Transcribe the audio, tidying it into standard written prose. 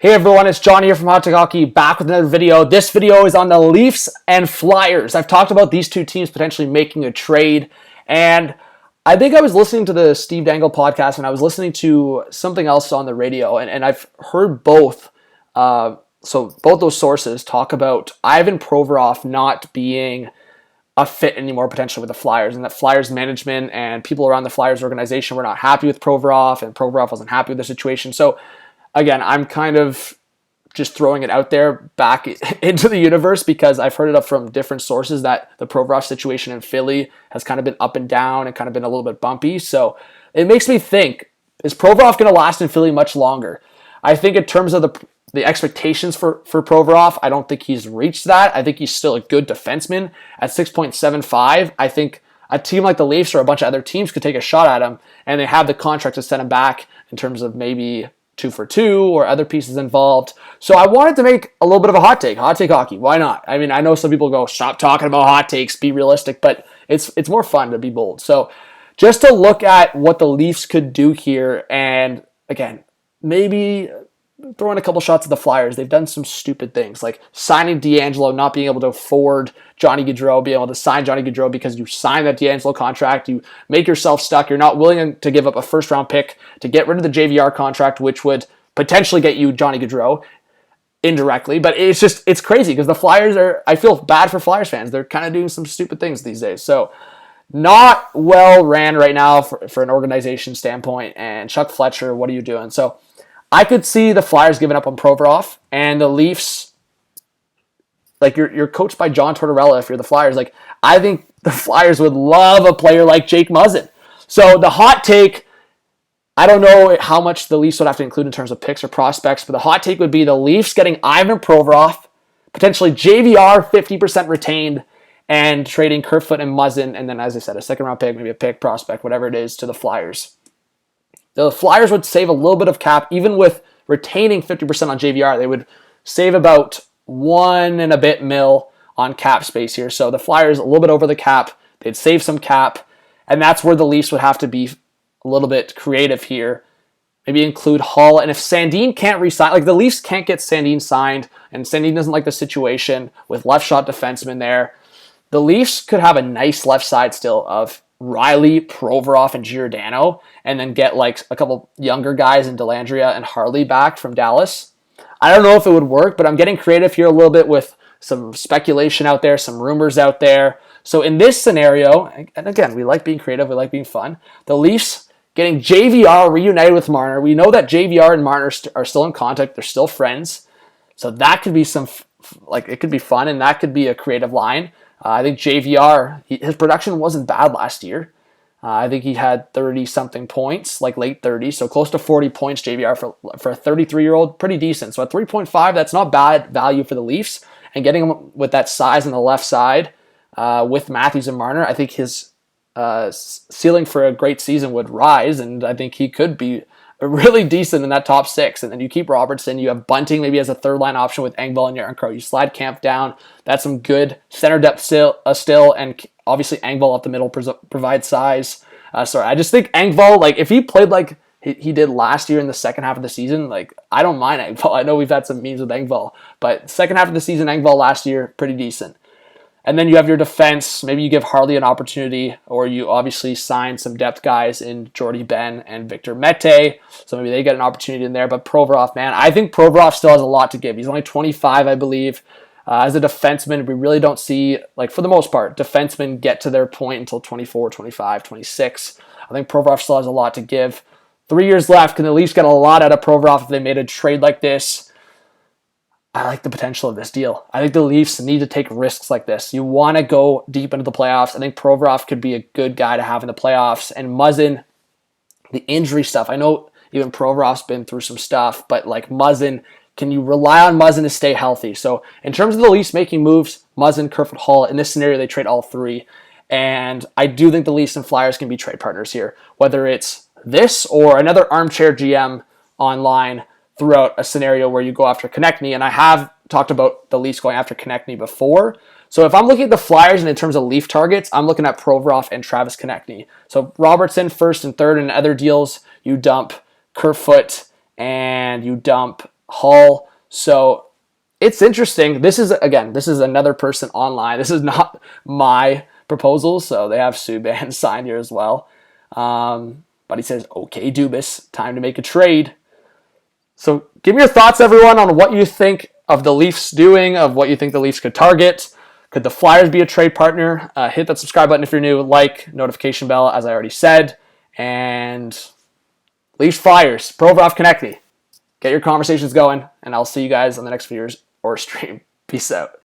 Hey everyone, it's John here from Hot Take Hockey, back with another video. This video is on the Leafs and Flyers. I've talked about these two teams potentially making a trade, and I think I was listening to the Steve Dangle podcast, and I was listening to something else on the radio, and I've heard both. So both those sources talk about Ivan Provorov not being a fit anymore potentially with the Flyers, and that Flyers management and people around the Flyers organization were not happy with Provorov, and Provorov wasn't happy with the situation. So again, I'm kind of just throwing it out there back into the universe because I've heard it up from different sources that the Provorov situation in Philly has kind of been up and down and kind of been a little bit bumpy. So it makes me think, is Provorov going to last in Philly much longer? I think in terms of the expectations for Provorov, I don't think he's reached that. I think he's still a good defenseman at 6.75. I think a team like the Leafs or a bunch of other teams could take a shot at him, and they have the contract to send him back in terms of maybe 2 for 2 or other pieces involved. So I wanted to make a little bit of a hot take hockey. Why not? I mean, I know some people go, stop talking about hot takes, be realistic, but it's more fun to be bold. So just to look at what the Leafs could do here, and again, maybe throw in a couple shots at the Flyers. They've done some stupid things, like signing D'Angelo, not being able to afford Johnny Gaudreau, being able to sign Johnny Gaudreau because you signed that D'Angelo contract. You make yourself stuck. You're not willing to give up a first-round pick to get rid of the JVR contract, which would potentially get you Johnny Gaudreau indirectly. But it's crazy because the Flyers I feel bad for Flyers fans. They're kind of doing some stupid things these days. So not well ran right now for an organization standpoint. And Chuck Fletcher, what are you doing? So I could see the Flyers giving up on Provorov, and the Leafs, like you're coached by John Tortorella if you're the Flyers. Like, I think the Flyers would love a player like Jake Muzzin. So the hot take, I don't know how much the Leafs would have to include in terms of picks or prospects, but the hot take would be the Leafs getting Ivan Provorov, potentially JVR 50% retained, and trading Kerfoot and Muzzin, and then, as I said, a second-round pick, maybe a pick prospect, whatever it is, to the Flyers. The Flyers would save a little bit of cap, even with retaining 50% on JVR. They would save about $1 and a bit mil on cap space here. So the Flyers a little bit over the cap. They'd save some cap, and that's where the Leafs would have to be a little bit creative here. Maybe include Hull, and if Sandin can't re-sign, like the Leafs can't get Sandin signed, and Sandin doesn't like the situation with left shot defensemen there, the Leafs could have a nice left side still of Riley, Provorov, and Giordano, and then get like a couple younger guys in Dellandrea and Harley back from Dallas. I don't know if it would work, but I'm getting creative here a little bit with some speculation out there, some rumors out there. So in this scenario, and again, we like being creative, we like being fun, the Leafs getting JVR reunited with Marner. We know that JVR and Marner are still in contact, they're still friends. So that could be it could be fun, and that could be a creative line. I think JVR, his production wasn't bad last year. I think he had 30-something points, like late 30s, so close to 40 points JVR for a 33-year-old, pretty decent. So at 3.5, that's not bad value for the Leafs. And getting him with that size on the left side with Matthews and Marner, I think his ceiling for a great season would rise, and I think he could be really decent in that top 6. And then you keep Robertson, you have Bunting maybe as a third-line option with Engvall and Yarncrow. You slide Camp down. That's some good center depth still, and obviously Engvall up the middle provides size. I just think Engvall, like if he played like he did last year in the second half of the season, like I don't mind Engvall. I know we've had some memes with Engvall, but second half of the season, Engvall last year, pretty decent. And then you have your defense. Maybe you give Harley an opportunity, or you obviously sign some depth guys in Jordy Ben and Victor Mete. So maybe they get an opportunity in there. But Provorov, man, I think Provorov still has a lot to give. He's only 25, I believe. As a defenseman, we really don't see, like for the most part, defensemen get to their point until 24, 25, 26. I think Provorov still has a lot to give. 3 years left. Can the Leafs get a lot out of Provorov if they made a trade like this? I like the potential of this deal. I think the Leafs need to take risks like this. You want to go deep into the playoffs. I think Provorov could be a good guy to have in the playoffs. And Muzzin, the injury stuff. I know even Provorov's been through some stuff, but like Muzzin, can you rely on Muzzin to stay healthy? So in terms of the Leafs making moves, Muzzin, Kerfoot, Hull, in this scenario, they trade all three. And I do think the Leafs and Flyers can be trade partners here, whether it's this or another armchair GM online throughout a scenario where you go after Konechny, and I have talked about the Leafs going after Konechny before. So if I'm looking at the Flyers and in terms of Leaf targets, I'm looking at Provorov and Travis Konechny. So Robertson first and third, and other deals you dump Kerfoot and you dump Hull. So it's interesting. This is another person online. This is not my proposal, so they have Subban signed here as well. But he says, okay, Dubas, time to make a trade. So give me your thoughts, everyone, on what you think of the Leafs doing, of what you think the Leafs could target. Could the Flyers be a trade partner? Hit that subscribe button if you're new, like, notification bell, as I already said. And Leafs Flyers, Provorov Konechny. Get your conversations going, and I'll see you guys on the next videos or stream. Peace out.